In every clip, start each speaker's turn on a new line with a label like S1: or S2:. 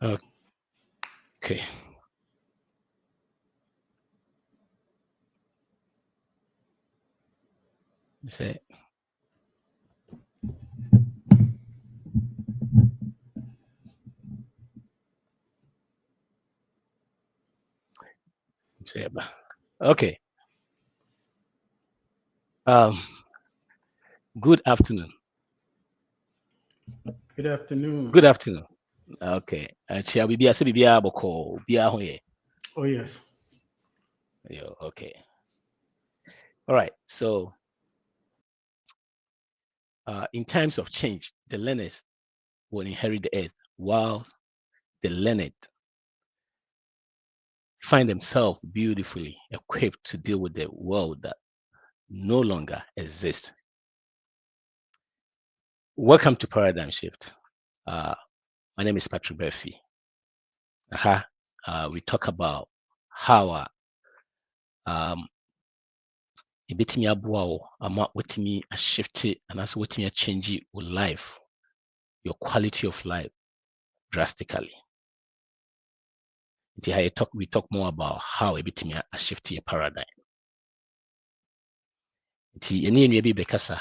S1: Okay. Say. Okay. Good afternoon.
S2: Good afternoon.
S1: Good afternoon. Okay. Shall we be a bia boko bia hoye?
S2: Oh, yes.
S1: Okay. All right. So, in times of change, the learners will inherit the earth, while the learned find themselves beautifully equipped to deal with the world that no longer exists. Welcome to Paradigm Shift. My name is PATRIK BARFI. We talk about how ebetimi aboa wo ama wetimi a shift and also wetimi a change your life, your quality of life drastically. We talk more about how ebetimi a shift your paradigm. Any bi bekasa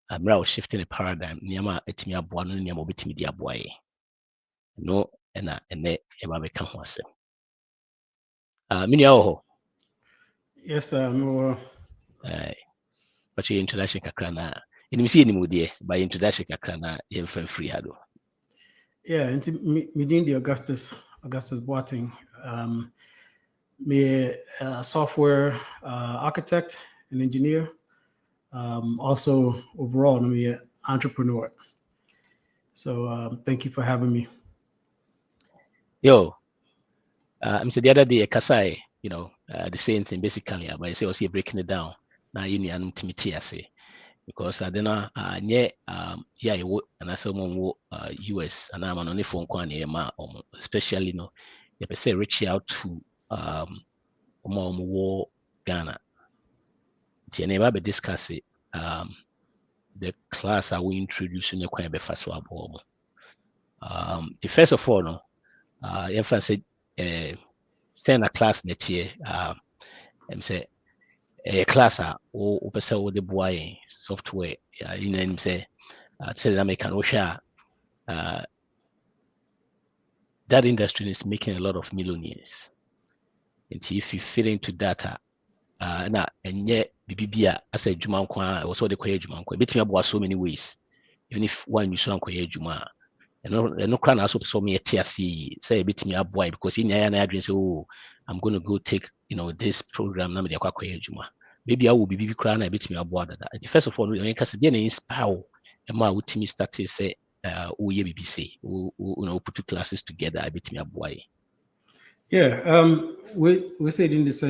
S1: amra shifting a paradigm niyama etimi aboa no niyama obetimi di aboa ye. No ena ene eba beka ho asem. Mini awo.
S2: Yes, no.
S1: But your introduction kakra na in see any mudie by introduction kakra na yen free hado.
S2: Yeah, into me the Augustus Boating. Me a software architect and engineer. Also overall, I'm an entrepreneur. So thank you for having me.
S1: Yo, I'm saying the other day Kasai, the same thing basically, but I say was here breaking it down. Now you need to say because I don't know yeah and I saw US and I'm on only phone call especially you say reach out to Ghana. Never be discuss it. The class I will introduce in the first one. The first of all, no, said send a class next year. Say a class or person with the boy software. You know, say that American share. That industry is making a lot of millionaires. And if you fit into data, na enye bibia as a juma nkwa also the kwaye juma nkwa betimi abo so many ways even if one you so nkwa juma no kra na so so me etiase say betimi abo because in ya na adwin say oh I'm going to go take this program na me dey kwaye juma maybe I will be bibi kra na betimi abo dada. First of all you can say dey na inspire e ma wutimi start say oh ye bibi say put two classes together betimi abo.
S2: Yeah, we said in this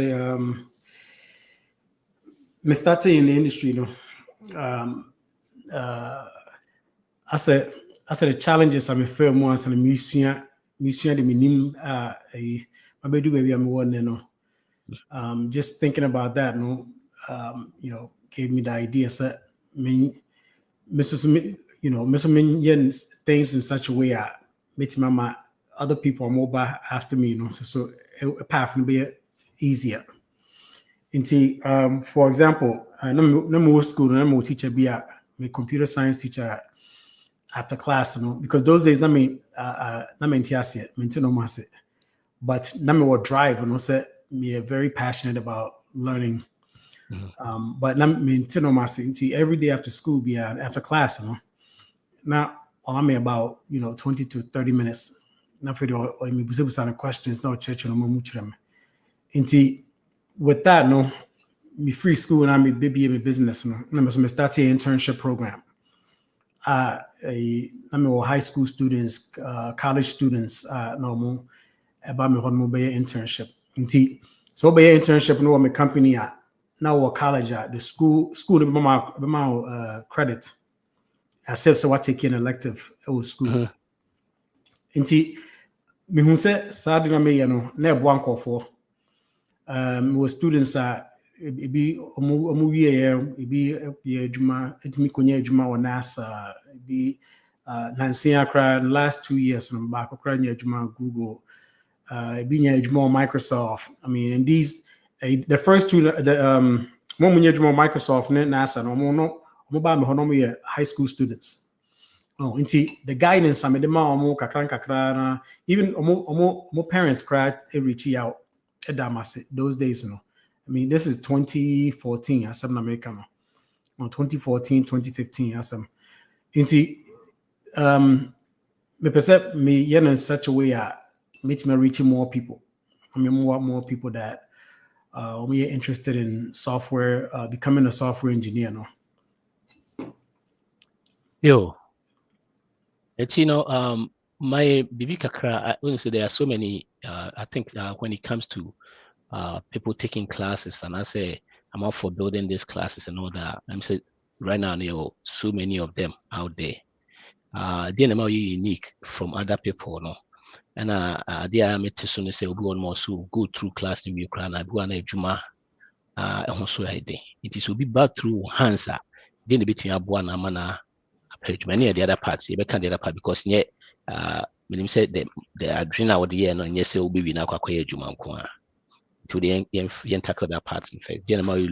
S2: me starting in the industry, I said the challenges I'm a fair once and a museum the minim my baby I'm one just thinking about that, gave me the idea. So I mean Mr. things in such a way I make my other people are mobile after me, so a path can be easier. For example, no school, no teacher be a computer science teacher after class, because those days, but me drive, say me very passionate about learning. But every day after school, be after class, now I'm about 20 to 30 minutes. Not for the questions, no church no much them. With that, me free school and I'm a baby in business. I'm start an internship program. I'm high school students, college students, normal about me on be internship. So be internship no my company at now college at the school my credit. Except so I take an elective school. Me who say sad na me na ebo for was students be omu wie e be adwuma etimi konya adwuma wɔ NASA be Nancy Accra in the last 2 years, and I'm back across Google, being Microsoft. I mean, and these the first two, the one when Microsoft, NASA, no high school students. Oh, the guidance I mean, the mom kakran even more parents cried every out at Damasi those days, I mean, this is 2014 as I'm American. 2014, 2015 as I'm me perceive me in such a way makes me reaching more people. I mean, more people that we are interested in software, becoming a software engineer. No.
S1: Yo, it's my Bibi Kakra. So there are so many. I think when it comes to people taking classes, and I say I'm out for building these classes and all that. I'm saying right now there are so many of them out there. They are unique from other people, no. And they are made to say we want more so go through class in Ukraine. I go on Juma. Also idea. It is will be back through Hansa. Then the between Abuan Amana. Many of the other parts, you can the other part because yeah, when you said the adrenaline of the year, and yes, will be now quite Juman to the end tackle that part in fact. The NMA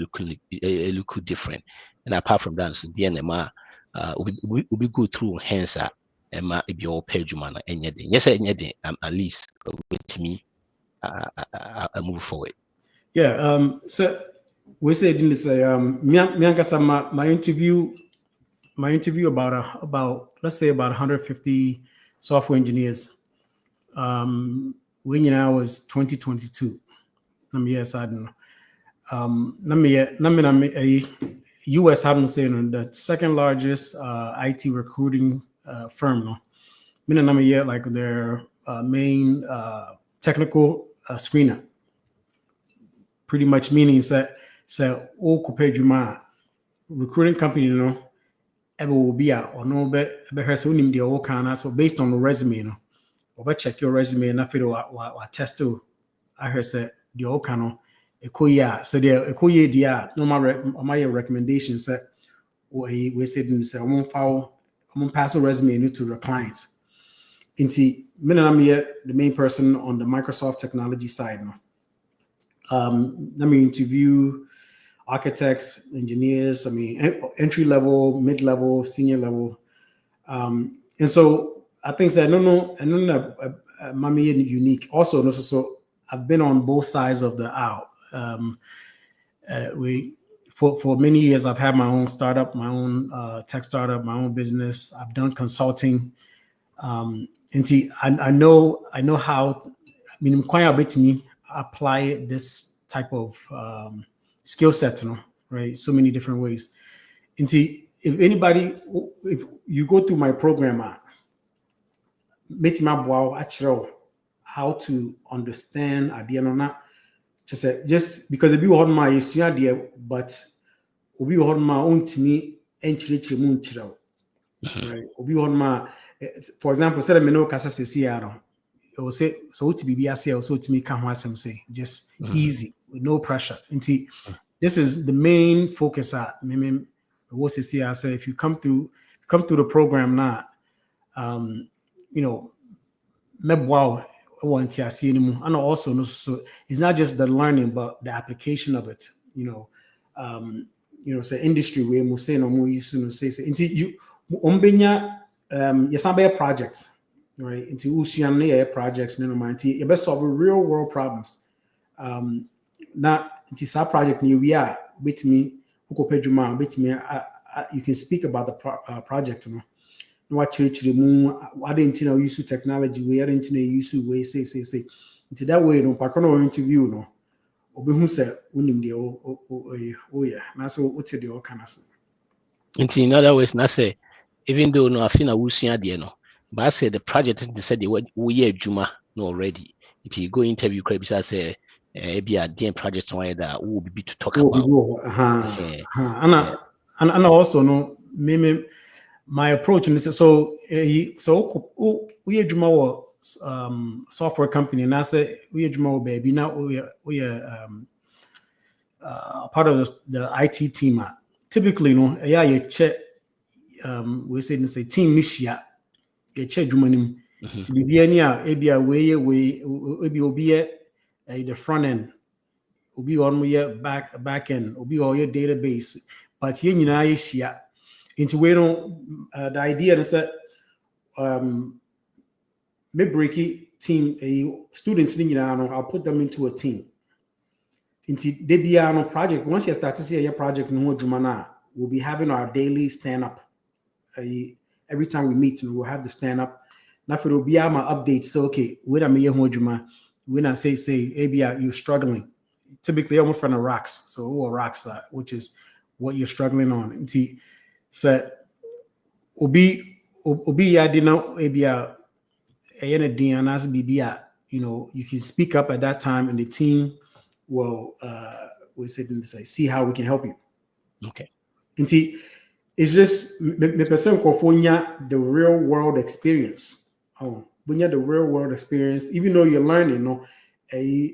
S1: look different, and apart from that, so the NMA will be good through hence and ma be all pay Jumana and yet yes, at least with me, I move forward.
S2: Yeah, so we said in this my interview about let's say about 150 software engineers. When I was 2022. Yes, I don't know. US haven't said the second largest IT recruiting firm. No, like their main technical screener. Pretty much meaning that all recruiting company, you know, ever will be out or no better the old kind of so based on the resume, you know, or check your resume and I feel what test to. I heard said the old kind of so the no my recommendations that we said in the I'm gonna pass a resume to the clients. Into the main person on the Microsoft technology side now. Let me interview architects, engineers, I mean, entry level, mid level, senior level. And so I think that mommy unique. Also, so I've been on both sides of the aisle. For many years, I've had my own startup, my own tech startup, my own business. I've done consulting. And see, I know how. I mean, I'm quite a bit to me apply this type of skill set, you know, right? So many different ways. And see, if you go through my program, how to understand idea or not, just because if you hold my idea, but we hold my own to me, right? For example, said me no kasa Seattle. It will say so to be so to me can say just easy with no pressure. This is the main focus at me. I say if you come through the program now, you know, wow, and also so it's not just the learning but the application of it. You know, say industry where we say no more used to say until you yes, projects, right? Into Usian projects, no mind. You best solve real world problems. Not into some project near we are with me, with me. You can speak about the project. What church the moon? I didn't know use technology. We didn't know use way say. Into that way, no, no interview no. Obi who said unim the oh yeah. That's what the all kind of say.
S1: In other words, I say. Even though no, I feel no, but I said the project they said we Juma no already. If you go interview, I say be a DM project that will be to talk about.
S2: And also no, maybe my approach in this. So we Juma software company, and I say we Juma baby. Now we are part of the IT team. Typically, no, yeah, you check. We say team Mishia check jumanim to be any ebia way obi the front end obi on your back end obi or your database but you know share into we don't the idea is that me breaky team students I'll put them into a team into they be on project once you start to see a project no jumana we'll be having our daily stand up every time we meet and we'll have the stand up now for will be my updates so okay when I'm here when I say maybe you're struggling typically almost from the rocks so rocks which is what you're struggling on and so obi ya dino maybe you know you can speak up at that time and the team will we say see how we can help you.
S1: Okay.
S2: And it's just the person the real world experience. When you have the real world experience, even though you're learning,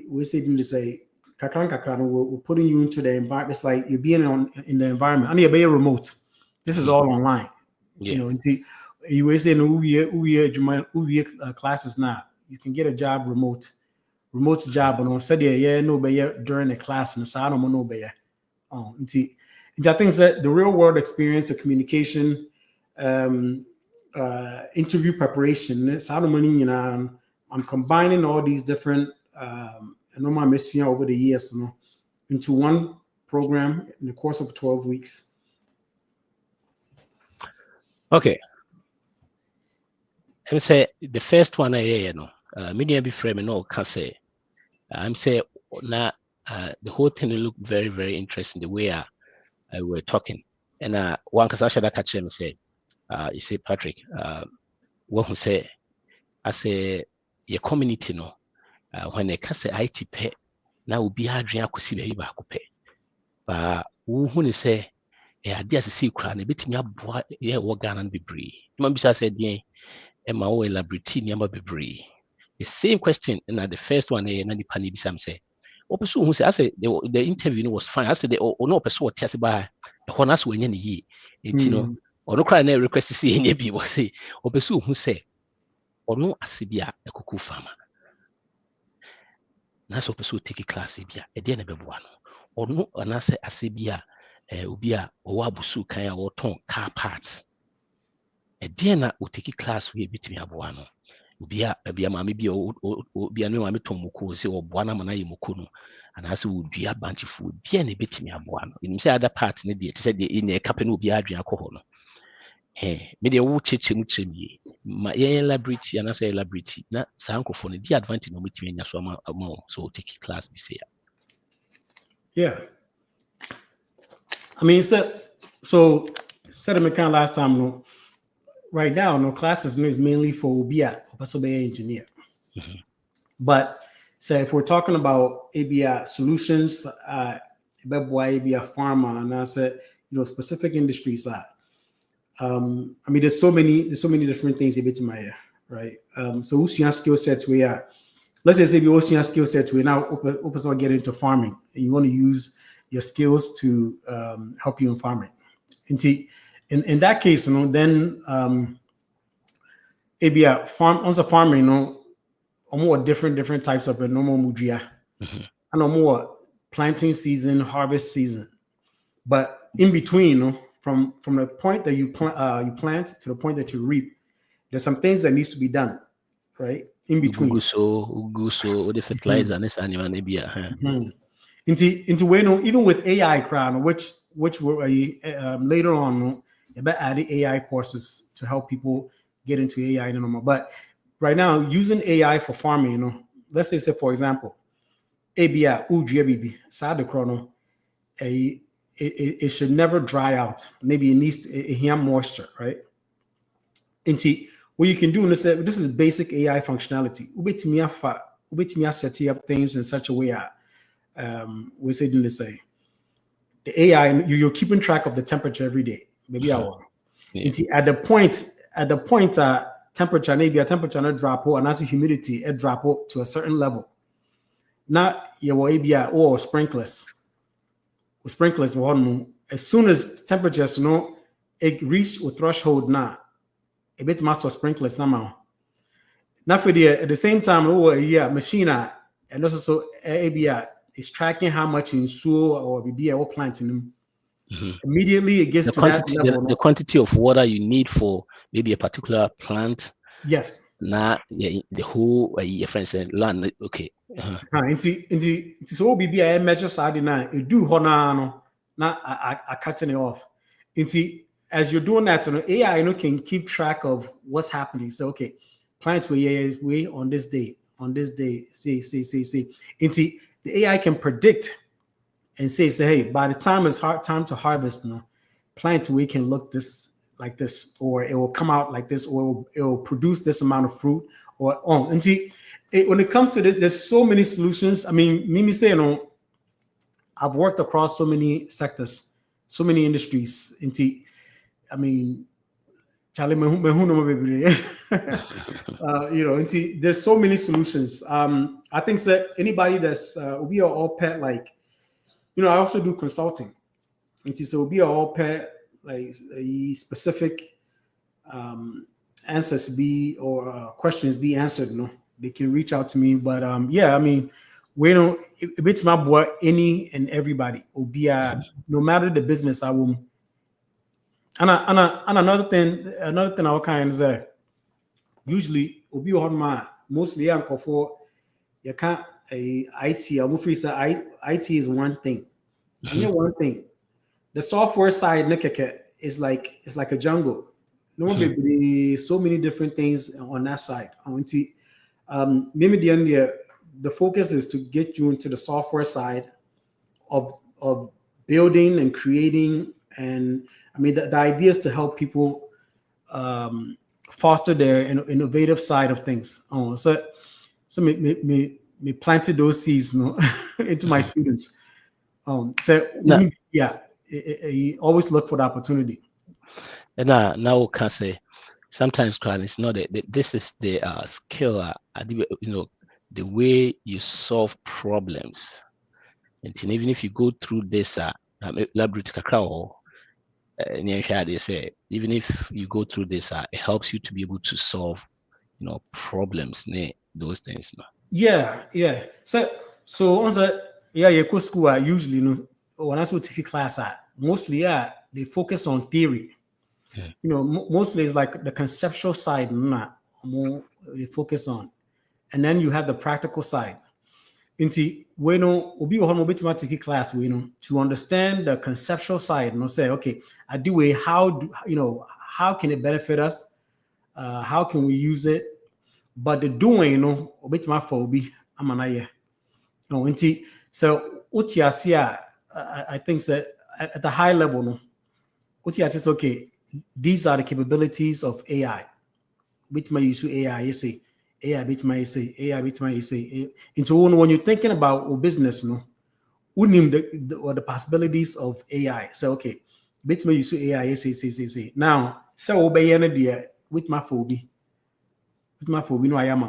S2: we say we're putting you into the environment. It's like you're being in the environment. And you're remote. This is all online.
S1: Yeah.
S2: You know, you were saying classes now. You can get a job remote job on said no during the class and I don't know I think that the real world experience, the communication, interview preparation, I'm combining all these different over the years into one program in the course of 12 weeks.
S1: Okay. I would say the first one media be frame no can say I'm say now the whole thing look very, very interesting the way we're talking. And one cause I should catch him say you say Patrick what who say I say your community no when they can say IT pay now will be hard to see baby back pay. But who say idea to see crown a bit me up organ and be bree. You said yeah Emma elaborate number be the same question and the first one and the pani bisam say person who say I said the interview was fine. I said the no person what tell by the honors when ye you know or no cry request to see any people say or person who say or no asibia a cuckoo farmer. That's what person take a class ibia a dear never one or no and I say asibia ubia or wabusu kaya or ton car parts. A dear na will take a class we bit me abuano. Ubia mami bi o bia no mami ton muko say or buana mana yimukono and as would be a bunch of food dear ne bit me abuano. In say other parts ne dear said the in a captain will be adrian alcohol. Hey, media wo cheche muchemi ma ye elaborate and I say elaborate na sanko for the advantage no meet me so take class be say.
S2: Yeah. I mean so said me kind last time no right now no classes is mainly for Obia engineer. But so if we're talking about ABI solutions, ABI pharma, and I said, specific industries that I mean, there's so many different things a bit in my ear, right? So who's your skill sets we are? Let's say we also your skill sets we now open get into farming, and you want to use your skills to help you in farming. In that case, then ABI farming, or more different types of normal mujia, and more planting season, harvest season, but in between, from the point that you plant to the point that you reap, there's some things that needs to be done, right? In between.
S1: So the fertilizer and this animal
S2: Into way even with AI crown, which were later on about adding AI courses to help people get into AI and normal. But right now, using AI for farming, let's say for example, ABI UGBB side chrono, it should never dry out. Maybe it needs to have moisture, right? And what you can do is this is basic AI functionality. We set up things in such a way we say the AI you're keeping track of the temperature every day. Maybe I will. At the point temperature maybe a temperature not drop and as humidity it drop to a certain level. Now your ABI or sprinklers. With sprinklers as soon as temperatures it reach a threshold now a bit master sprinklers now. Now for at the same time, machine and also so ABI is tracking how much in soil or BBI or planting them. Immediately it gets
S1: the
S2: to
S1: quantity,
S2: that level.
S1: The quantity of water you need for maybe a particular plant.
S2: Yes.
S1: Now the whole your friend said land. Okay.
S2: Into so BBI measure side now. It do honor now I cutting it off. Into as you're doing that, AI can keep track of what's happening. So okay, plants way on this day, see. Into the AI can predict and say, hey, by the time it's time to harvest, plant we can look this like this, or it will come out like this, or it will produce this amount of fruit, or and when it comes to this, there's so many solutions. I mean, Mimi say, I've worked across so many sectors, so many industries. I mean, Charlie, there's so many solutions. I think that anybody that's we are all pet like, I also do consulting. So we are all pet like a specific answers be or questions be answered. They can reach out to me. But yeah, I mean, we don't. It's my boy. Any and everybody will be no matter the business. I will. And another thing I will kind of say. Usually, will be on my mostly I'm for you can't a IT. I'm afraid that IT is one thing. And one thing. The software side, is like it's like a jungle. So many different things on that side. Maybe the focus is to get you into the software side of building and creating, and I mean the idea is to help people foster their innovative side of things. So me planted those seeds, into my students. Yeah, always look for the opportunity.
S1: And now can say sometimes it's not this is the skill, the way you solve problems. And even if you go through this library they say even if you go through this, it helps you to be able to solve problems, those things.
S2: Yeah. So on you go school usually when I take a class mostly they focus on theory. Mostly it's like the conceptual side more they focus on, and then you have the practical side. Into obi take a class to understand the conceptual side and say, okay, I do a how can it benefit us? How can we use it? But the doing, bit my phobia, I'm an so I think that at the high level, is okay. These are the capabilities of AI. Bit my use AI, you say AI, bit my say AI, bit my say. Into when you're thinking about business, who name the possibilities of AI. So okay, bit my use AI, you say. Now, so obey any idea with my phobia. No, I am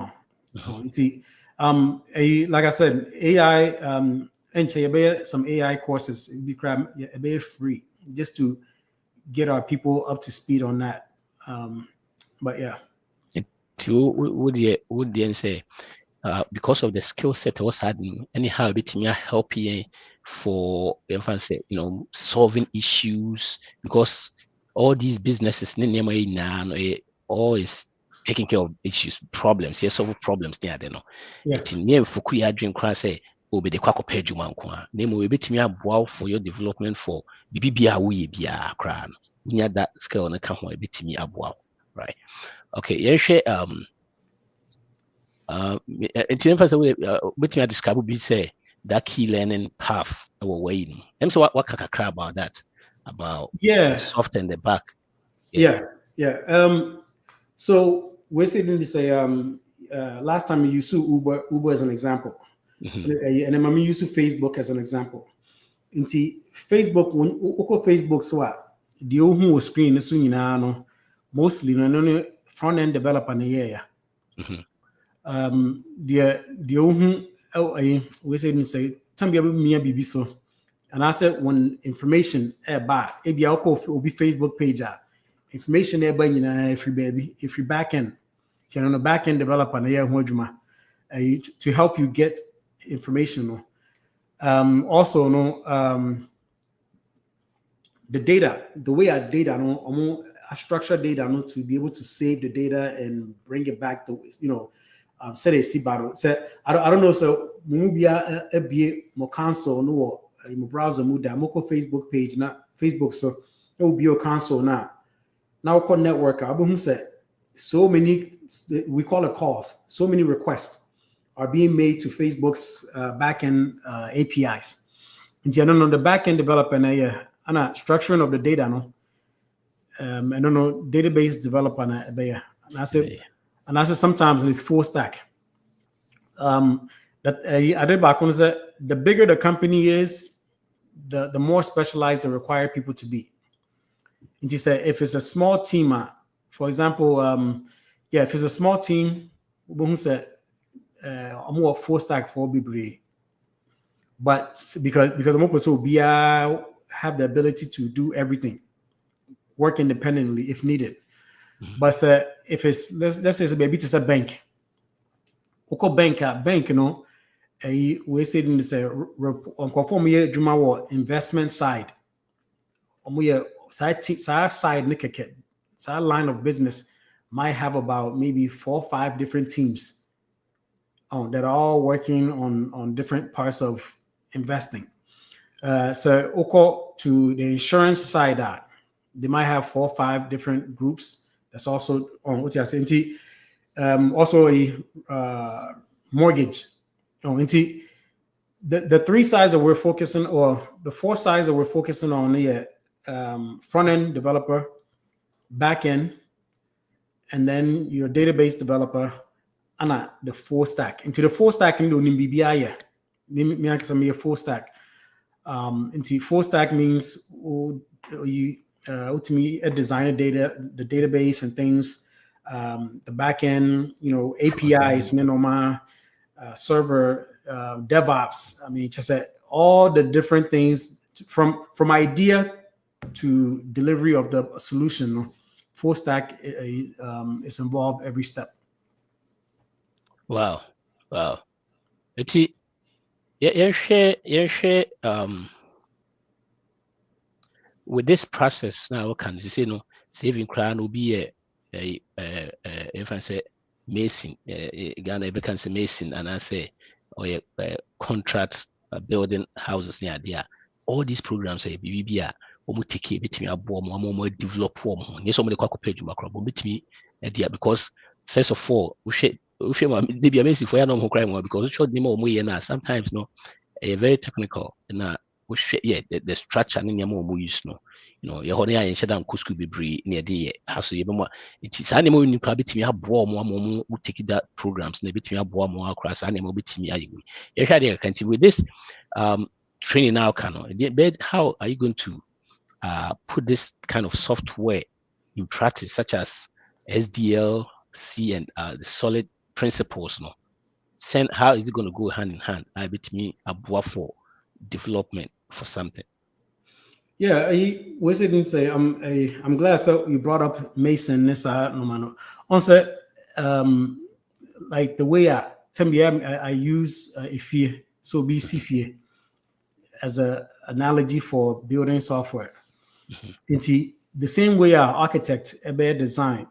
S2: like I said, AI and some AI courses be free just to get our people up to speed on that. But yeah.
S1: Would you say because of the skill set was having anyhow bit me help you for solving issues, because all these businesses all is taking care of issues, problems, solve problems there.
S2: Yes.
S1: It's near Fukuya dream class say obe de kwako pay juma nkwa name we betimi aboa for your development for bibia we bia kra no unya that skill na ka ho betimi aboa, right? Okay, it's emphasis betimi I describe be say that key learning path our way. So what kakra about that, about the soft and the back?
S2: Yeah. So we're saying to say last time you used Uber as an example. And then I'm using Facebook as an example. Into Facebook, when Facebook so the whole screen is mostly no front end developer in the area. We say somebody me be so, and I said when information back, maybe I'll go will be Facebook page information there, but if you back end, on a back end developer, to help you get information. Also, the data, the way our data, I structure data, to be able to save the data and bring it back to, say see battle. I don't know. So maybe a more console no my browser move that moko Facebook page, not Facebook. So it will be your console now. Now called network. I said so many, we call it calls. So many requests are being made to Facebook's backend APIs. And I don't know the backend developer and structuring of the data. I don't know database developer and I say sometimes it's full stack. That I did back on the bigger the company is, the more specialized they require people to be. And you say if it's a small team, for example, if it's a small team, I'm more full stack for BBA. But because I'm also BI have the ability to do everything, work independently if needed. Mm-hmm. But if it's let's say it's a bank, bank, we say in this conform investment side. Side line of business might have about maybe 4 or 5 different teams that are all working on different parts of investing. So to the insurance side, they might have 4 or 5 different groups. That's also on what you say. Also a mortgage. The 3 sides that we're focusing, or the 4 sides that we're focusing on, the front end developer, back end, and then your database developer, and the full stack. Into the full stack, into BBI, me a full stack. Into full stack means you to me a designer data, the database and things, the back end, APIs, server, DevOps. I mean, just all the different things from idea to delivery of the solution. Full stack is involved every step.
S1: Wow. It's share with this process now. Can you say saving crown will be if I say mason, Ghana can say mason, and I say contracts building houses near there. All these programs say BBA take between a bomb more develop yes, somebody page because first of all we be amazing for no crime because short more sometimes a very technical and the structure and use your honey and shut down could be breed near the house. It's animal in probably have more take that programs and between a bomb more across animal between you had a country with this training now but how are you going to put this kind of software in practice, such as SDL, C, and the solid principles? How is it going to go hand in hand? I bet me a for development for something.
S2: Yeah, was it didn't say I'm glad so you brought up Mason this no also like the way I use IFIE, so BC as a analogy for building software. Into the same way our architect a bad design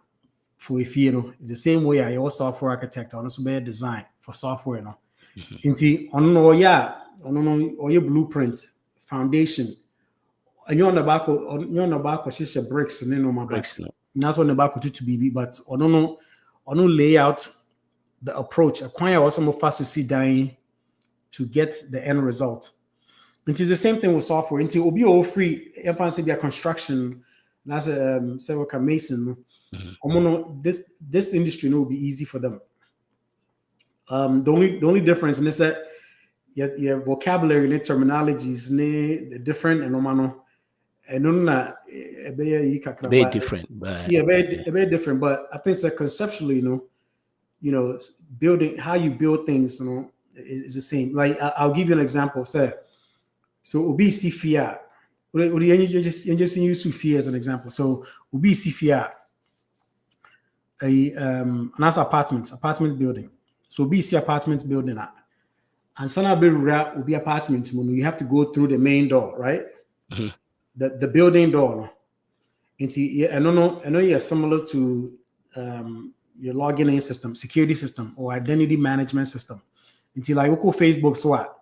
S2: for IFIE, it's the same way your software architect also bad design for software into on your blueprint foundation. And you're on the back of she's bricks and then on my bricks. That's on the back of to be, but on no layout, the approach, acquire or some of us to see dying to get the end result. It is the same thing with software. Until it will be all free. If I say be a construction, that's a several mason. This industry will be easy for them. The only difference in this that your vocabulary and terminologies the different and
S1: very different, but
S2: very different. But I think that conceptually, building how you build things, is the same. Like I'll give you an example. So obesity fear, you just use Sufi as an example. So Ubi Sifia, a nice apartment building. So Ubi see apartment building at. And Sana will be apartment. You have to go through the main door, right?
S1: Mm-hmm.
S2: The building door. I know you're similar to your login in system, security system, or identity management system. Until like local Facebook SWAT.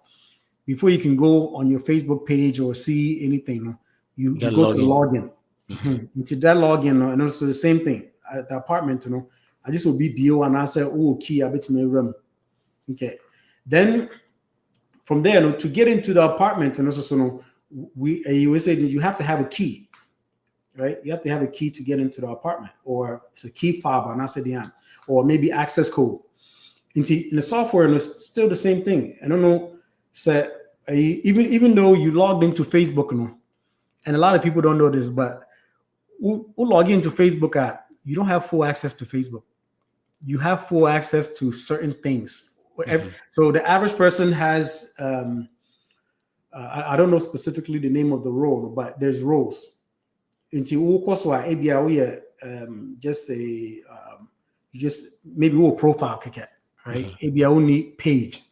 S2: Before you can go on your Facebook page or see anything, you go to the login. Mm-hmm. Into that login, and also the same thing at the apartment. I just will be BO and I say, oh, key, I bet me room. Okay, then from there, to get into the apartment, and also, you say that you have to have a key, right? You have to have a key to get into the apartment, or it's a key fob, and I said the end, or maybe access code. In the software, and it's still the same thing. I don't know. So even though you logged into Facebook, and a lot of people don't know this, but who log into Facebook app, you don't have full access to Facebook. You have full access to certain things. Mm-hmm. So the average person has, I don't know specifically the name of the role, but there's roles. Into just maybe a profile, right? Maybe only page.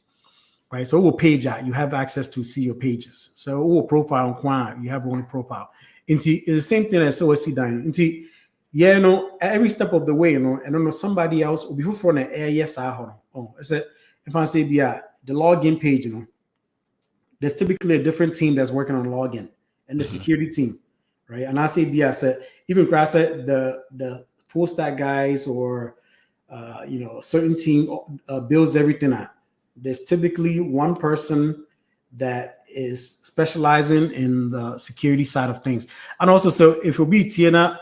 S2: Right, so what page you have access to see your pages. So what profile on you have one profile. It's the same thing as OSC dying. Every step of the way, and somebody else will be for an yes, it's a if I say the login page, there's typically a different team that's working on login and the security team, right? And I say I said even Grass the full stack guys or certain team builds everything out. There's typically one person that is specializing in the security side of things. And also, so if you'll be Tiana,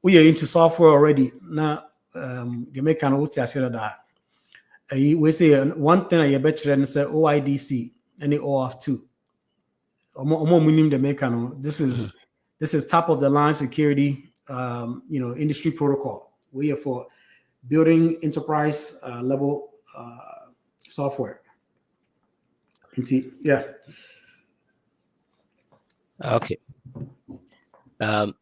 S2: we are into software already. Now, you make an OT that. We say one thing I bet you and say OIDC and the OAuth2. This is top of the line security, industry protocol. We are for building enterprise level software. Yeah.
S1: Okay. It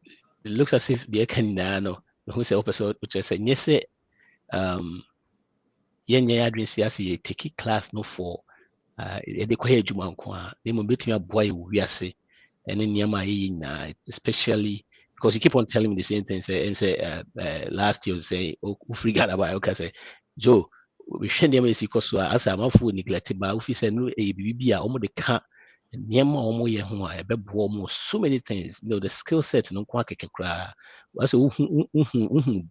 S1: looks as if the Canano, who say episode, which I said, yes, yen take class no for the quiet Juman, they will beat me a boy we are say, and then Yama, especially because you keep on telling me the same thing. And say last year, say, oh, forgot about okay, say, Joe. We share them because as I'm food neglected, but if you say no, a BB, almost the cat, and so many things. The skill set, no quack cry.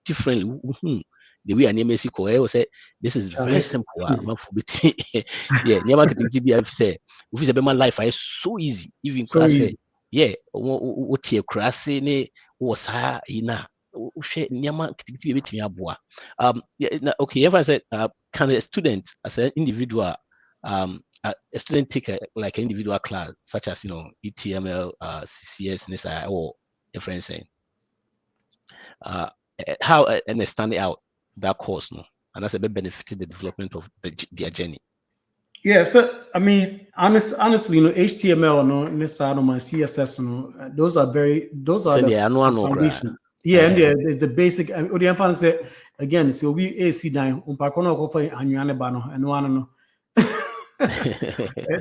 S1: Differently. The way I name I say this is very simple. Yeah, never getting to be. I've said, if it's my life, I so easy. Even class, yeah, what your crassy was high enough. Okay, if I said, can a student as an individual, a student take like an individual class, such as ETML, CCS, NSI, or different saying, how and stand out that course, and that's a bit benefited the development of their journey.
S2: Yeah, so I mean, honestly, HTML, my CSS, those are the foundation. Yeah, and there's the basic. Again, it's we AC down.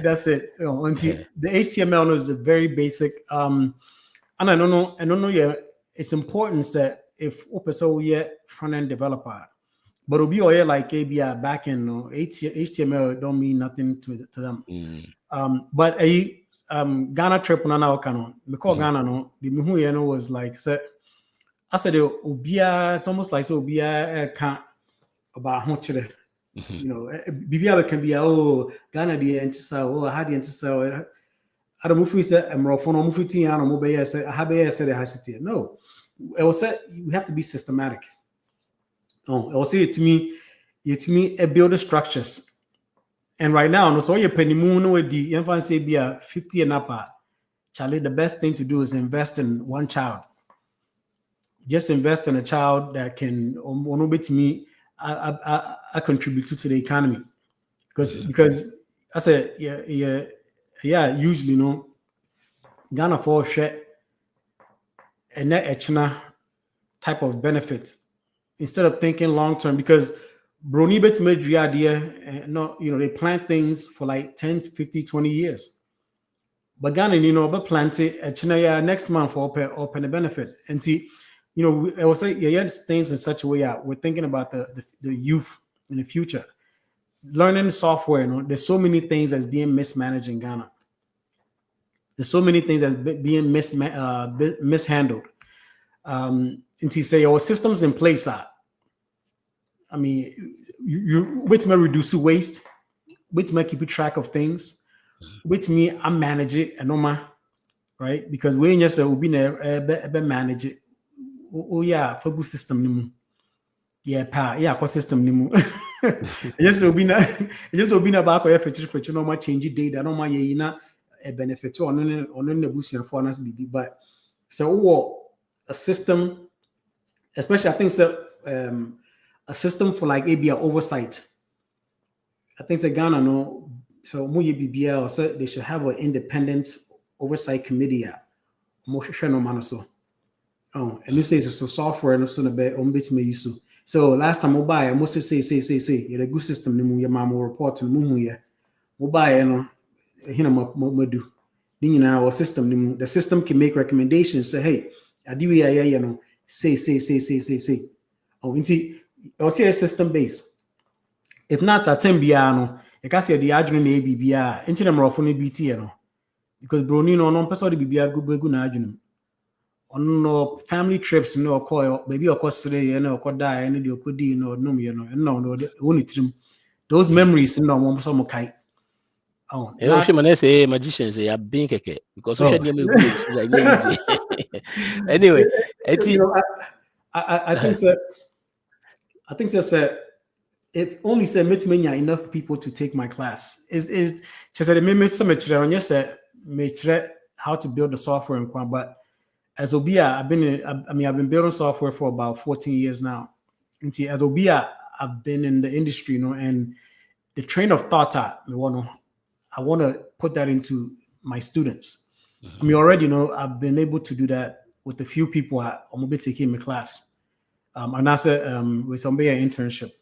S2: That's it. The HTML is the very basic. And I don't know. Yeah, it's important that if front end developer, but it'll be all like ABI back end. HTML don't mean nothing to them. But Ghana trip on our canon. Because Ghana the was like I said it's almost like can't about how much BBL can be Ghana the antisel how the antisel I don't move say move no, it was said we have to be systematic. It will say to me build structures. And right now, so you're penny moon with the infant say be 50 and up. Charlie, the best thing to do is invest in one child. Just invest in a child that can I contribute to the economy. Because I said, yeah, usually, Ghana for share and that echna type of benefit instead of thinking long term, because Brony bet made the idea, no, they plant things for like 10, 50, 20 years. But Ghana, but plant it next month for open the benefit. And see, I will say, yeah, things in such a way out. We're thinking about the youth in the future. Learning software, there's so many things that's being mismanaged in Ghana. There's so many things that's being mishandled. And to say our systems in place are, I mean, you which may reduce waste, which may keep track of things, which me I manage it and right? Because when you say we manage it, oh yeah, for good system yeah, cost system Yes, will be na back or feature no more change data, no more a benefit on the bush for us but so a system, especially I think so a system for like ABA oversight. I think Ghana no so BBL so they should have an independent oversight committee oh and you say it's so software and so so last time mobile I must say a good system your mama report no mobile our system the system can make recommendations say hey I do say oh indeed I'll say a system based. If not at 10 biano, you can see the adrenaline ABBR, into the Morofone BT, because Bronino non person BBR good adrenaline. On no family trips, no call, maybe a cost today, or die, and you could no, no, only trim. Those memories, no, some kite. Oh,
S1: not I say magicians, they are being keke because we should easy. Anyway,
S2: I think that. I think that's if only said enough people to take my class. Is she said it some said how to build the software and but as Obia, I've been building software for about 14 years now. And as Obia, I've been in the industry, and the train of thought I want to put that into my students. I mean, already, I've been able to do that with a few people I'm be taking my class. And that's with some internship.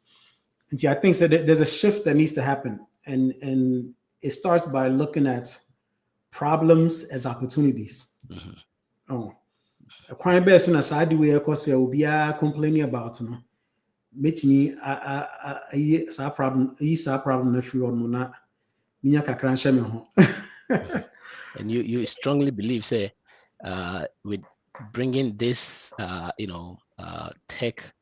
S2: And I think that there's a shift that needs to happen, and it starts by looking at problems as opportunities. Oh, a crime based on a side way, of course, there will be complaining about meet me a problem if you want
S1: and you strongly believe, say, with bringing this, tech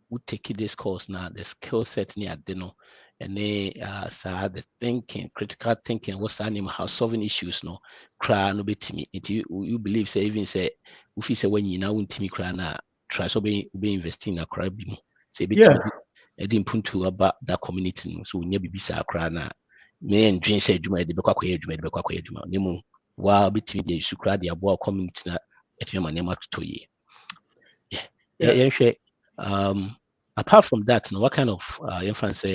S1: would take this course now, the skill set near and they the thinking, critical thinking, what's the name, how solving issues, cry no bit me. You believe, say, even say, if you say when you now want me cry now, try so be investing a cry be say bit I didn't put to about that community, so we never be sa cry now. Me and dream say Juma de Bekwa Juma, Nemu, while between the Sukra, the Aboa community at your name to ye. Yeah. Apart from that, what kind of influence,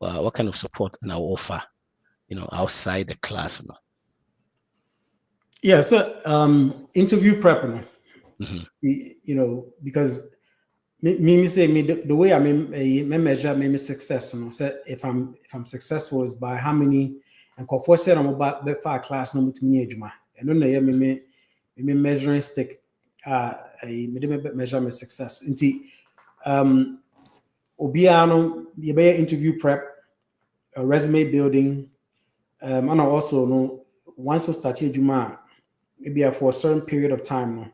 S1: what kind of support now offer, outside the class?
S2: Yeah, so interview prep, because me say the way I measure success, so if I'm successful is by how many and for said I'm about the class number to me ejuma. And don't know me measuring stick I measure my success. Obiano, you interview prep, resume building, and also once you start your juma, maybe for a certain period of time,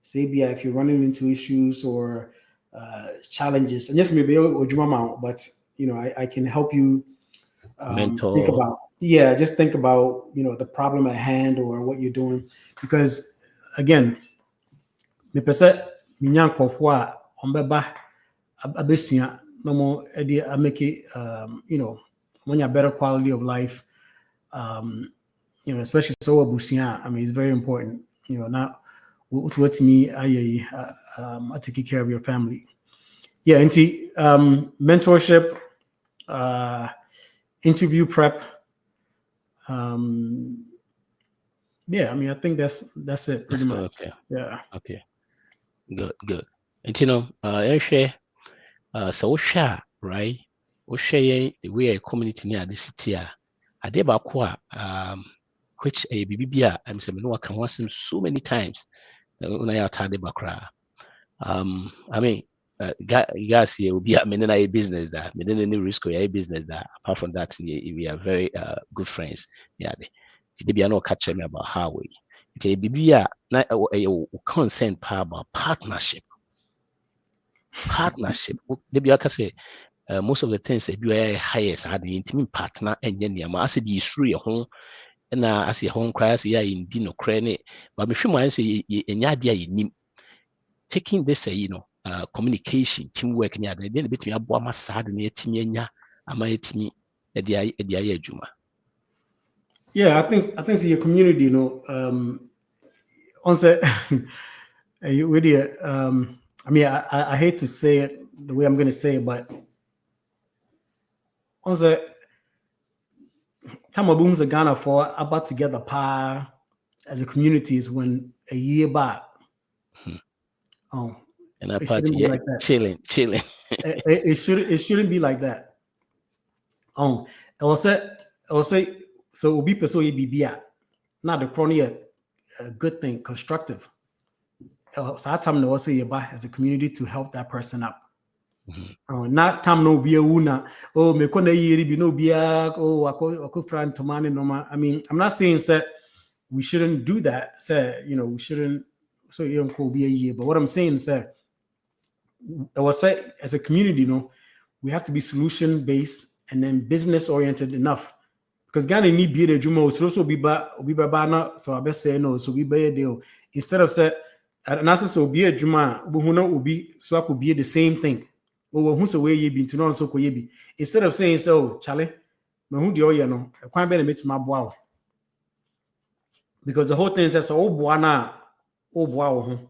S2: say if you're running into issues or challenges, and yes, maybe juma, but I can help you think about just think about the problem at hand or what you're doing, because again, the person minyankofwa ombeba abesua no more make it when you better quality of life, especially so abusia. I mean, it's very important. Not what me I take care of your family. Yeah, and mentorship, interview prep, Yeah, I mean, I think that's it pretty much.
S1: Okay.
S2: Yeah.
S1: Okay. Good. And share so we share, right? We share the way a community near the city. I did about which a BBB I'm saying no, I can watch them so many times. When I had the background. I mean, guys here will be a many business that many any risk or a business that. Apart from that, we are very good friends. Yeah, they be no catch me about how we. Okay, BBB na a consent power about partnership. They be aka say most of the things that you are highest are the intimate partner and then I said is through your home and as your home cries yeah in dino crane but me I say in taking this communication teamwork and then between abo ama sad na etimi anya ama etimi e dia adwuma.
S2: Yeah, I think your community, on set, with you, I mean, I hate to say it the way I'm going to say it, but on set, time booms are Ghana for about to get the power as a community is when a year back. Oh,
S1: And that
S2: it
S1: part
S2: shouldn't be like that.
S1: chilling.
S2: It shouldn't be like that. Oh, I will say, so be so be not the crony a good thing, constructive. So I time to also buy as a community to help that person up. Not time no be a wuna. Oh, me kona yiri be no be oh I friend to man no. I mean, I'm not saying that we shouldn't do that. Say, we shouldn't so you don't be a year. But what I'm saying is that I was say as a community, we have to be solution based and then business oriented enough. Because Ghana need be the Juma also be bana, so I best say no, so we buy a deal. Instead of say and as so be a Juma, who know will be so I could be the same thing. Or who's away ye been to know so could be. Instead of saying so, Charlie, no who the oil no, I can't benefit my bow. Because the whole thing says oh boana, oh wow.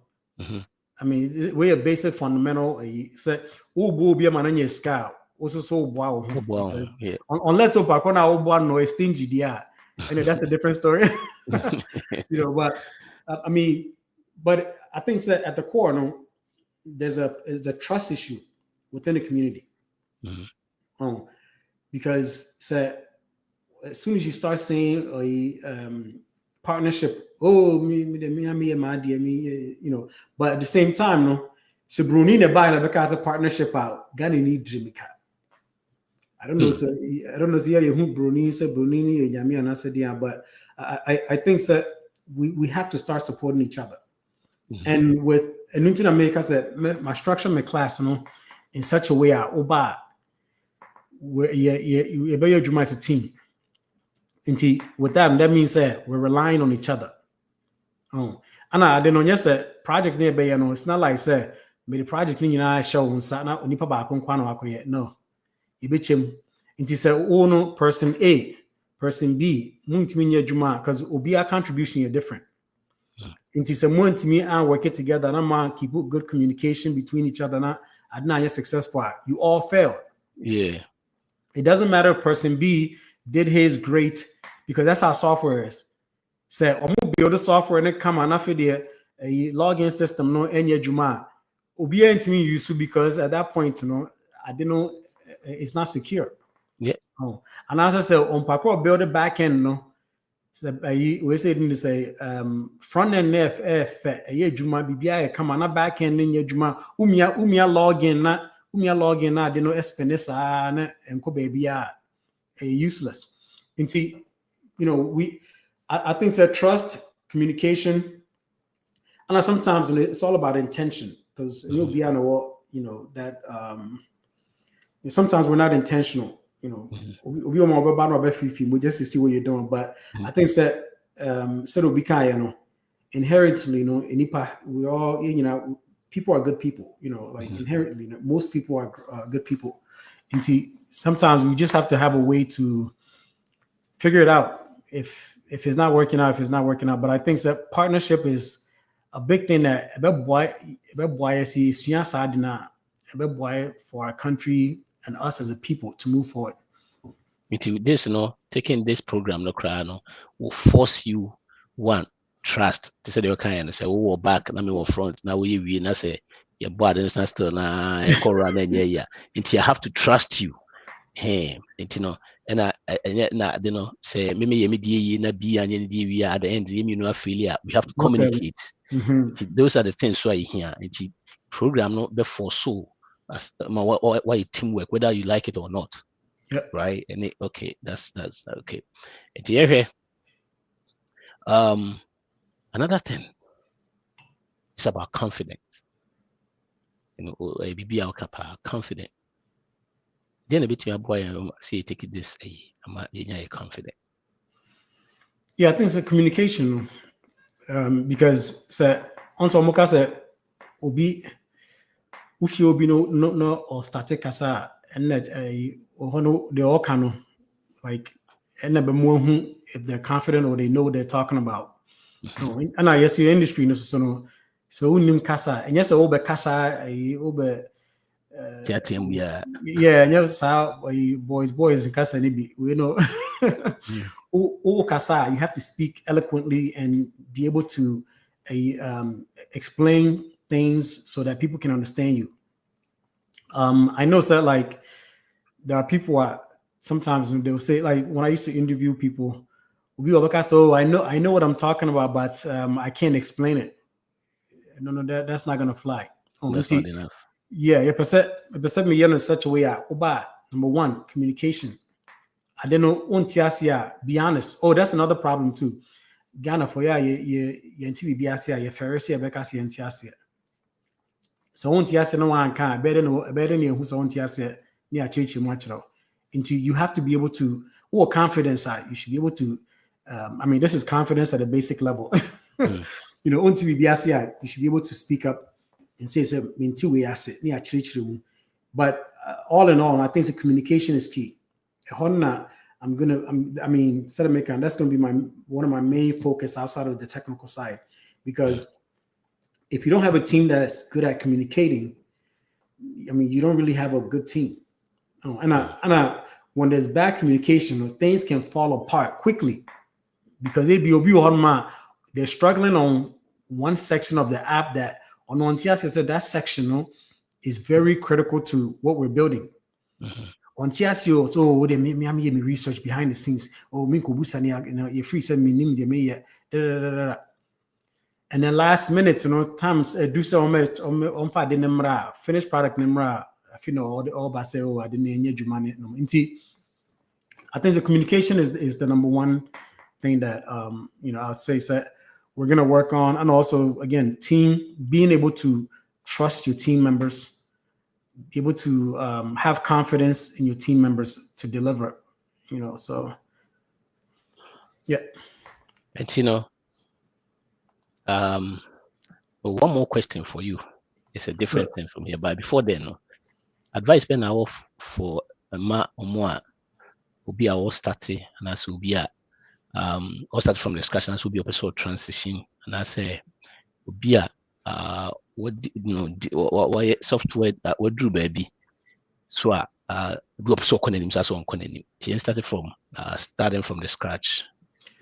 S2: I mean, we a basic fundamental say oh bo be a man on your scale. Also so wow, because
S1: Yeah.
S2: unless so pakona obo no stingy dia, and that's a different story. But I mean, but I think that at the core, there's a trust issue within the community. Because as soon as you start saying a partnership, oh me and my dear me, but at the same time, no, so Bruni ne buy because a partnership out, Ghana need dream cat. I don't know. So I don't know. So who Bruni said Bruni Yami and I said yeah, but I think that we have to start supporting each other. And with an internet maker said my structure, my class, in such a way where you as a team. And with that means that we're relying on each other. And I didn't know yes that project nearby, it's not like say me the project I show on Sana Nipa Kwano yet. No. Into say oh no person A, person B, because Obia contribution are different. Into say one to me and work it together and I'm keep good communication between each other. And I not successful. You all failed.
S1: Yeah.
S2: It doesn't matter if person B did his great because that's how software is. Say I'm gonna build the software and it come on after the a login system no any Juma. Obia into me used to because at that point, I didn't know it's not secure.
S1: Yeah.
S2: And as I said, on Paco build a back end, no. So we said in say front end a Juma BBI come on a back end in your Juma umia login na they no espinesa and ko baby a useless. Into I think that trust, communication, and sometimes it's all about intention because you'll be on that sometimes we're not intentional. We just to see what you're doing. But I think that inherently, we all, people are good people, like inherently, most people are good people. And sometimes we just have to have a way to figure it out. If it's not working out, But I think that partnership is a big thing that for our country and us as a people to move forward.
S1: This, taking this program, will force you one, trust. They say they kind and say, oh, back, na me wa front, now we na say your body is not still na yeah. And you have to trust you. Hey, and you know, and you know, say me die na be and we at the end, you know, failure. We have to communicate. Those are the things why here. And program not before so as why teamwork, whether you like it or not.
S2: Yep.
S1: Right. And okay, that's okay. And here, another thing is about confidence. You know, be confident. Then a bit my boy say take this I'm confident.
S2: Yeah, I think it's a communication. Because once Omoka said obi ufi obi no or start kasa and that they all kind of like and if they're confident or they know what they're talking about. And I yes your industry no so unim kasa and yes obe kasa obe yeah, and yes boys and kasa we know kasa you have to speak eloquently and be able to explain things so that people can understand you. I know that like there are people sometimes they'll say like when I used to interview people, so I know what I'm talking about, but I can't explain it. No, that's not gonna fly.
S1: That's not enough.
S2: Yeah, percent me in such a way. Number one, communication. I don't know. Be honest. Oh, that's another problem too. Ghana for you NTBBSia, you Pharisee, Becassia, and Tiasia. So on Tiasia, no one can better than who's on Tiasia near church much. Into you have to be able to, or confidence, you should be able to. I mean, this is confidence at a basic level. You know, on TBBSia, you should be able to speak up and say, in 2 way asset near church room. But all in all, I think the communication is key. I mean, instead of making that's going to be one of my main focus outside of the technical side, because if you don't have a team that's good at communicating, I mean, you don't really have a good team. When there's bad communication, things can fall apart quickly because they're struggling on one section of the app that on Tiasia said that section is very critical to what we're building. On Tiasio, so they make me research behind the scenes. Oh, Minko Busania, you know, you free send me name the me. And then last minute, times do so on finished product nimra. I feel all by say, oh, I didn't need your money. No, I think the communication is the number one thing that I'll say that we're gonna work on, and also again, being able to trust your team members. Be able to have confidence in your team members to deliver, so yeah.
S1: And one more question for you. It's a different thing from here, but before then, advice been now for a ma or will be our starting, and as will be all start from the scratch, and as will be a sort of transition, and I say will be what software what do baby so go so connecting so on connecting started from starting from the scratch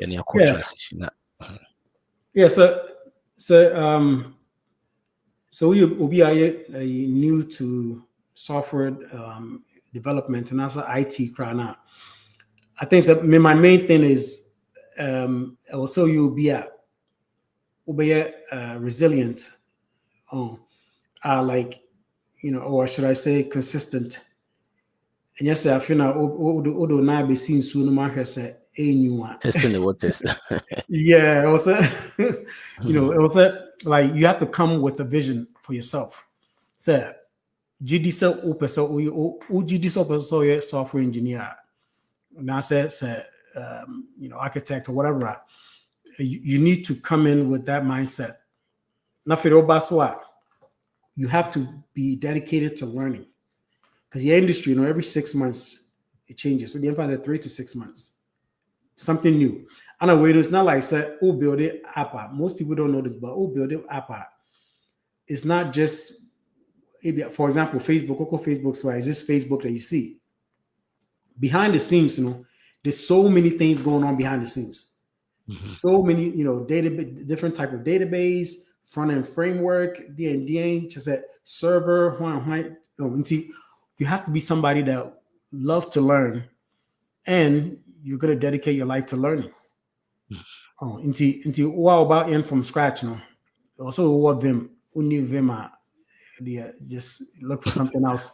S1: and your transition.
S2: Yeah, so we will be new to software development and also IT crowd now. I think that my main thing is also you'll be resilient, like or should I say consistent. And yes, I feel now odo na be seen soon ma say
S1: testing the waters.
S2: Yeah, also it was like you have to come with a vision for yourself. So GD software engineer. Now say architect or whatever. You need to come in with that mindset. You have to be dedicated to learning. Because your industry, every 6 months it changes. So the emphasis at 3 to 6 months. Something new. And it's not like say, build it app. Most people don't know this, but build it app. It's not just, for example, Facebook, so it's just Facebook that you see. Behind the scenes, there's so many things going on behind the scenes. So many, different type of database, front end framework, D&D, just that server, you have to be somebody that love to learn, and you're gonna dedicate your life to learning. Into what about in from scratch, no? Also, what Vim, who knew Vim, just look for something else.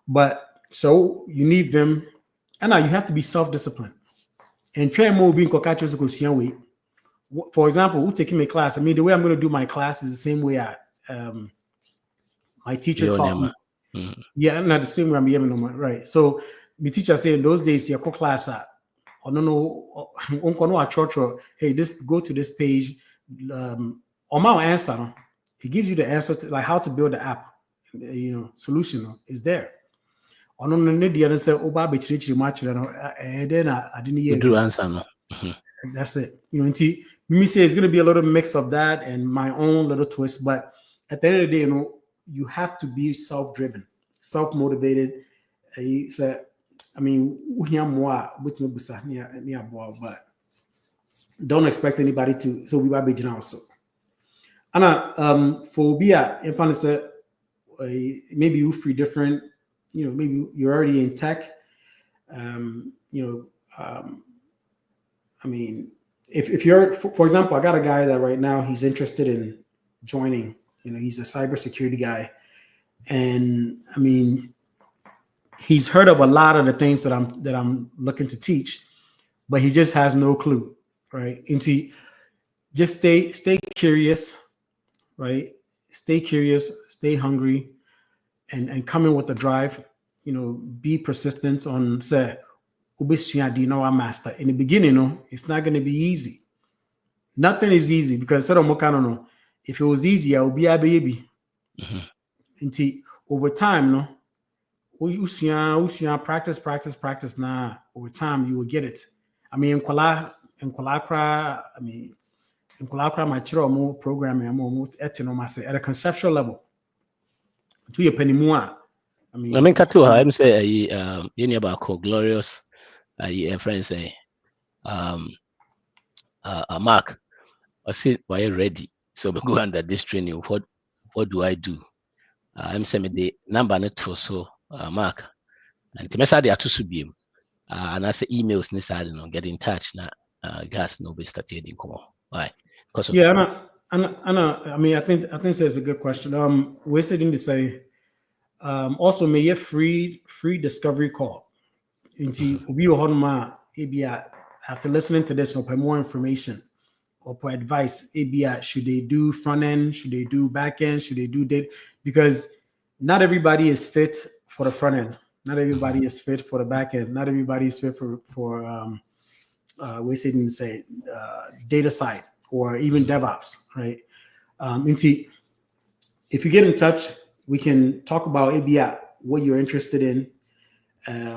S2: But so you need Vim, and now you have to be self-disciplined. And try more being way. For example, who taking my class? I mean, the way I'm going to do my class is the same way my teacher taught me. Yeah, not the same way I'm even on right. So my teacher said in those days, your class no, hey, this go to this page. On my answer, he gives you the answer to like how to build the app. Solution is there. On the other side, and then I didn't hear
S1: do answer no.
S2: That's it. Me say it's going to be a little mix of that and my own little twist. But at the end of the day, you have to be self-driven, self-motivated. So, I mean, but don't expect anybody to. So we are being also. And phobia, if I say, maybe you free different, maybe you're already in tech. I mean, if you're, for example, I got a guy that right now he's interested in joining. He's a cybersecurity guy, and I mean, he's heard of a lot of the things that I'm looking to teach, but he just has no clue, right? And just stay curious, right? Stay curious, stay hungry, and come in with the drive. Be persistent on say. Master. In the beginning, it's not going to be easy. Nothing is easy because if it was easy, I would be a baby. Until over time, practice. Nah, over time you will get it. I mean, in Kwalakra, my children programming at a conceptual level. To your penny more.
S1: I mean, I'm say any about glorious. Friends say, Mark, I see why you ready. So we go under this training. What do I do? I'm saying the number net for so Mark. And Timesa they are to subim. And I say emails necessary, get in touch now. Gas no be started in come on. Why? Because of
S2: I mean, I think that's a good question. We're sitting to say, also may you free discovery call. Into after listening to this, for more information or for advice, should they do front end? Should they do back end? Should they do data? Because not everybody is fit for the front end. Not everybody is fit for the back end. Not everybody is fit for we say data side or even DevOps, right? If you get in touch, we can talk about what you're interested in.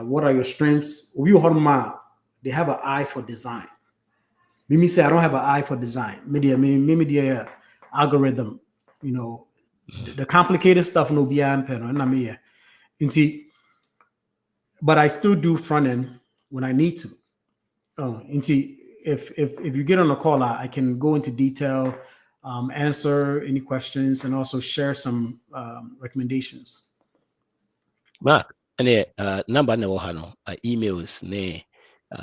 S2: What are your strengths? They have an eye for design. Mimi say I don't have an eye for design. Maybe the algorithm, the complicated stuff no beyond pen. But I still do front end when I need to. If you get on a call, I can go into detail, answer any questions, and also share some recommendations.
S1: Mark, and number no hano emails ne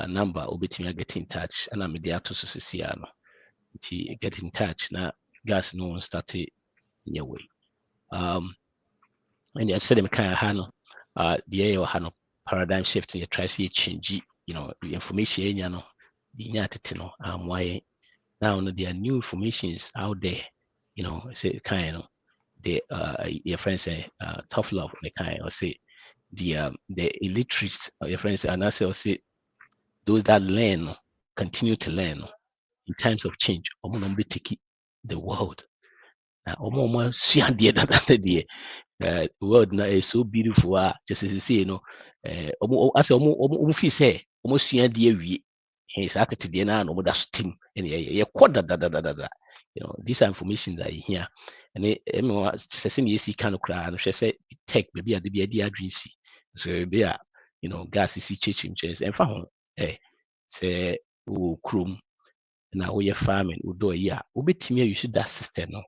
S1: number obetimi get in touch and I'm there to sociano. Get in touch now. Gas no one started in your way. And I said them kind of handle the or handle paradigm shift and you try to see change, the information the why now there are new informations out there, say kind of the your friends say tough love the kind or say the illiterates or your friends and I say those that learn continue to learn in times of change the world. The world now is so beautiful. Just as you say, I say feel say almost he's at it the no that's team and these are information that you hear and you kind of cry and she say tech maybe at the idea agency so be gas is changing and say chrome na we farming we do ya obetimi you should that system no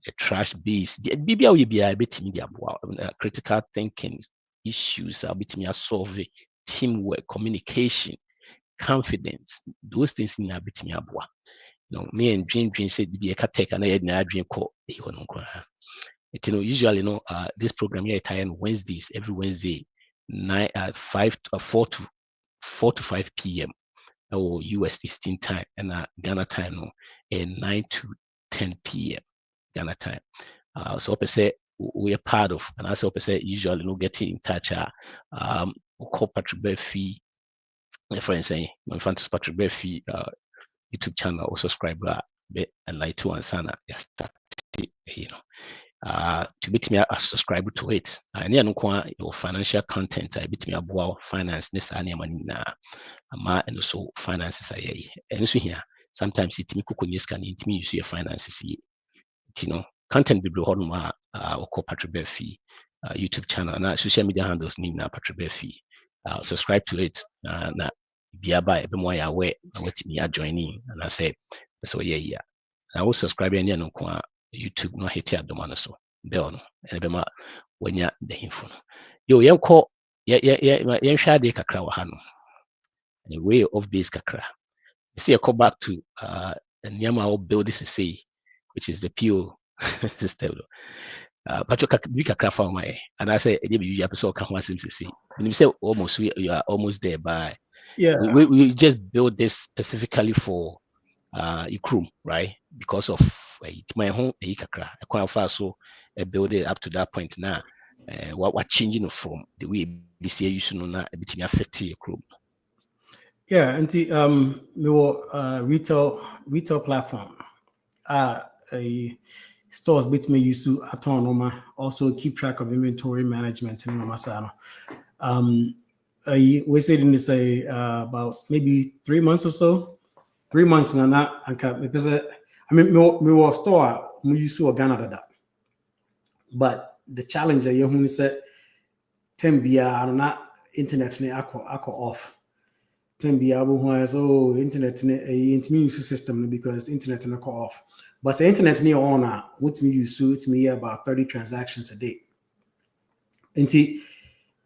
S1: a trash base bibia we bia betimi dia boa critical thinking issues obetimi solve teamwork communication confidence those things in betimi aboa no me and dream said be a take and I na dream call usually this program here time Wednesdays every Wednesday 4 to 5 p.m. or US Eastern time and Ghana time no and 9 to 10 p.m. Ghana time. So I say we are part of, and as I say usually getting in touch. Call PATRIK BARFI, my friend saying my friend is PATRIK BARFI YouTube channel or subscribe and like to answer start to beat me subscribe to it. And your financial content I beat me about finance this and also finances and so here sometimes it me can use your finances content be or call PATRIK BARFI YouTube channel and social media handles name na PATRIK BARFI. Subscribe to it na be more aware what me are joining and I say so yeah I will subscribe and YouTube no hit ya domano so bell no and be ma wanya the info yo yenko yenhwa de kakra wa ha no and way of base kakra you see I call back to nyama will build this say which is the PO system but you kakra for my and I say you episode can one seems to see when you say almost you are almost there by we just build this specifically for Ikrum, right? Because of my home kakra I so build it up to that point now. What changing from the way this year you should know now a bit affect Ikrum.
S2: Yeah, and the retail platform. A stores bit me use to autonoma also keep track of inventory management in Masano. We said in this about maybe 3 months or so. 3 months and that because I mean me was store we use to Ghana that. But the challenge I hear said 10 bia not internet ne ako off. 10 bia so internet ne use system because internet ne off. But the internet near on what me use to me about 30 transactions a day. Inti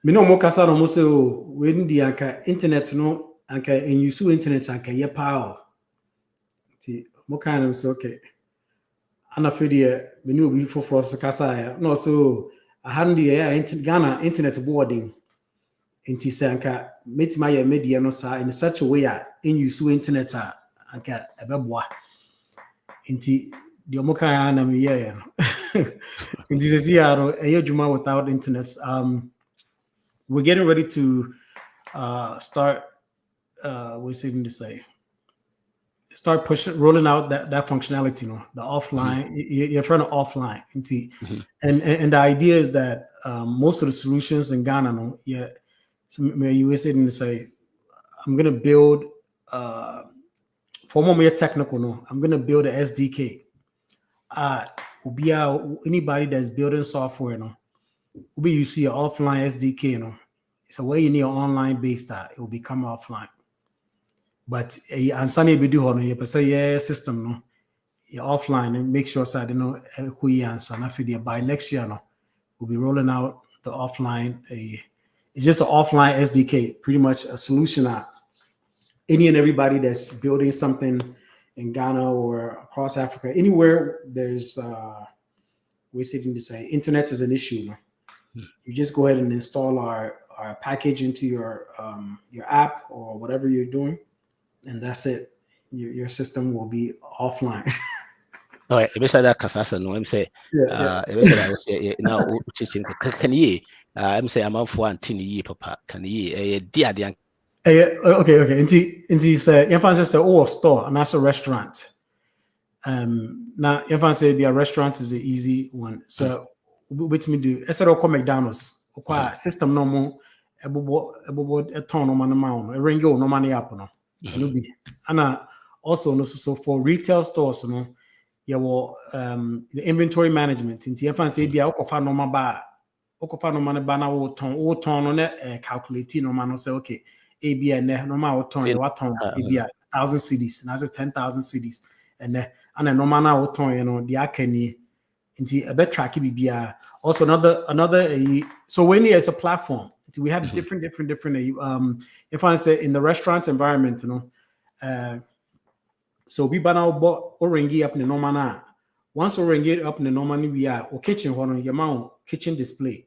S2: me no more kasa no say when the anka internet no anka and you internet anka ye power. Inti mo kind of say okay. Ana fedi me no be for kasa no so I had the Ghana internet boarding. Inti say anka met my media no sa in such a way in you internet anka ebeboa. Inti the Omoka na me yeah. In this year, a Juma without internet. We're getting ready to start. We're saying to say, start rolling out that functionality. The offline. You're trying to offline. And the idea is that most of the solutions in Ghana, you were saying to say, I'm gonna build. For more technical, I'm gonna build a SDK. Anybody that's building software, will be you see an offline SDK, it's a way you need an online based it will become offline. But and Sunny be do you say system you're offline and make sure so who you answer by next year we'll be rolling out the offline it's just an offline SDK, pretty much a solution that any and everybody that's building something in Ghana or across Africa, anywhere there's we're sitting to say internet is an issue. You just go ahead and install our package into your app or whatever you're doing, and that's it. Your system will be offline.
S1: All right, beside that Kasasa, no, I'm say, I was now can ye? I'm say I'm out for 1 year, papa. Can ye? Dear,
S2: okay. Inti say, you say, store and that's a restaurant. Now if say be a restaurant is the easy one. So what me do? Instead of McDonald's, system no more. A ton of money, a ring no money up no. And also no so for retail stores the inventory management. Inti if say be a okofa no ba. Okofa no money ba na wo ton no calculate no man say okay. ABN no ma ton what ton ABI 1,000 CDs, and I said 10,000 CDs, and then normal now the akeni into a better track also another so when there's a platform, we have different if I say in the restaurant environment, so we ban out orange up in the normal. Once orange up in the normal, we are or kitchen one your kitchen display.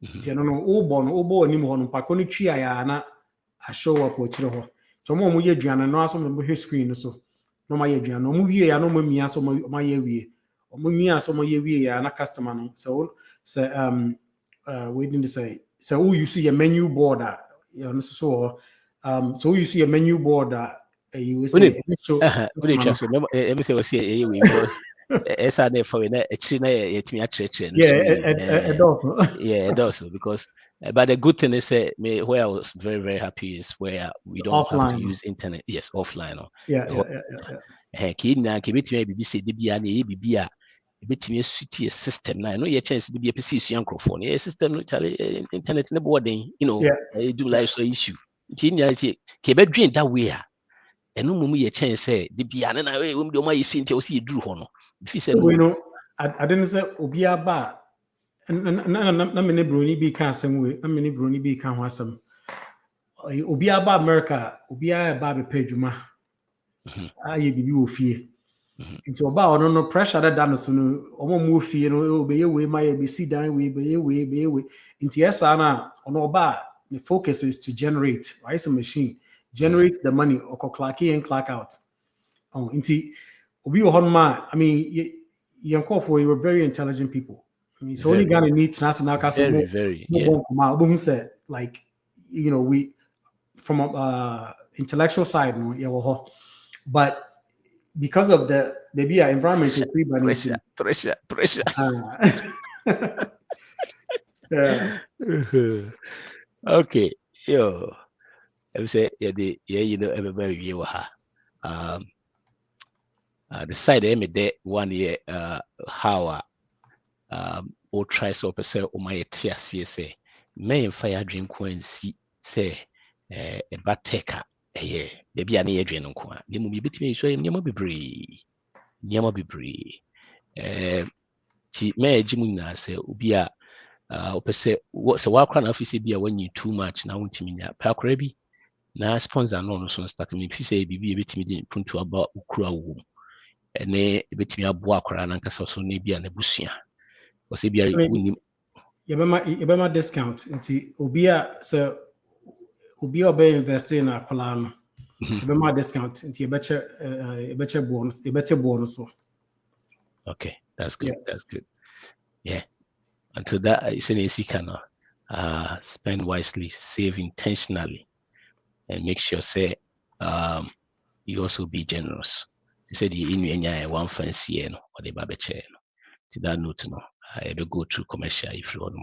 S2: I don't know, obo ni mo no pakoni twi aya na a show up o kire ho. So mo ye aduane no aso mo screen so. No ma ye aduane no mo wie ya no mo mia so mo ye wie. Mo mia so mo ye wie ya na customer no. So waiting to say. So you see a menu board so you see a menu board you will say
S1: so let me say what's here because esa dey for na echi na yetimi acheche no so it does because but the good thing is where I was very very happy is where we don't
S2: offline.
S1: have to use internet. Yes, offline.
S2: Yeah.
S1: Kibitimi BBC DBA na BBA ebetimi suiti a system na no ye chance DBA PC su microphone. Yeah, system no internet na boarding, you do like so issue. Tinya kebedwin that way and no mumu ye chance say DBA na we do my sinti o si duru ho no.
S2: So I didn't say obia ba na me ne broni bi kan asem we na me ne broni bi kan ho asem obia ba America obia ba be pedwuma aye bibi wo fie nti oba ono no pressure that done so no omo mu fie no be ye we ma ye be si dan we be ye we nti esa na ono oba the focus is to generate right some machine generates the money or clock in clock out nti obi wo hon ma I mean you were very intelligent people. I mean, so only Ghana needs national
S1: very
S2: like we from intellectual side, but because of the maybe our environment is free
S1: pressure.
S2: Yeah.
S1: Okay, yo. I say everybody view the side there 1 year how or try so per se o my TSC say may fire drink when see say a bateka baby an year drink no the movie between so nyama bebree ti may jimuna say ubia per se what so what kind of be when you too much now intiminya pakra bi na sponsor no so start me fi say bibi betimi din puntu aba ukura wo ene betimi aboa akwara na nkasa so na bia na busua o se bia unim
S2: yebema discount nti obia be invest in a plan yebema discount nti yebeche bonus so
S1: okay, that's good. That's good. Yeah, until that is an AC can spend wisely, save intentionally, and make sure say you also be generous. You said you one fancy or the babeche. To that note, I will go through commercial if you want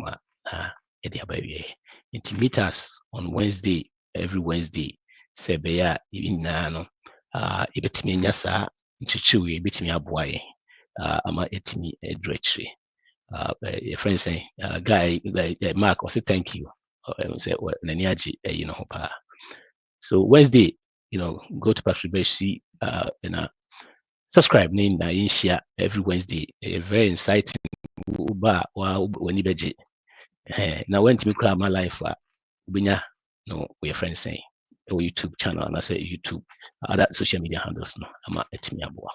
S1: to meet us on Wednesday, every Wednesday. Say beya even now ibetimi nyasa nchichiwe ibetimi aboaye ama etimi edrechi your friend say guy like Mark was say thank you say well naniaji so Wednesday go to PATRIK Beshi subscribe na share every Wednesday very exciting when you now when to me my life ubinya no we your friend saying or YouTube channel and I say YouTube other social media handles no ama etimi aboa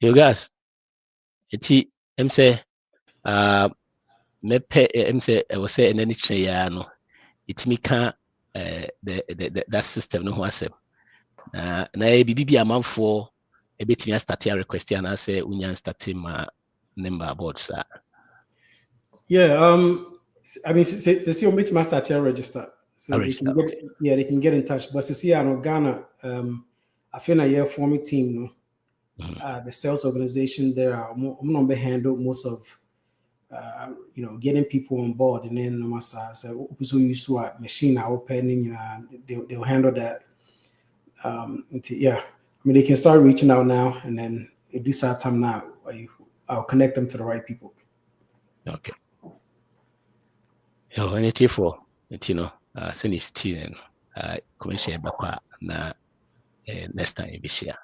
S1: you guys eti em say mepe em say I was say any ya no etimi ka that system no ho asem na bibi amanfo ebetimi start a request and I say unya start ma number board sir.
S2: Yeah, I mean, see, you meet master to register, so they can get in touch. But see, I know Ghana, I feel like yeah, forming team, the sales organization there, I'm gonna handle most of, getting people on board, and then my side, so used to a machine opening, they'll handle that. I mean, they can start reaching out now, and then it do some time now. I'll connect them to the right people.
S1: Okay. Yo, anything for nti no sɛ ne sitii no commercial bɛkɔ a na next time yɛbɛhyia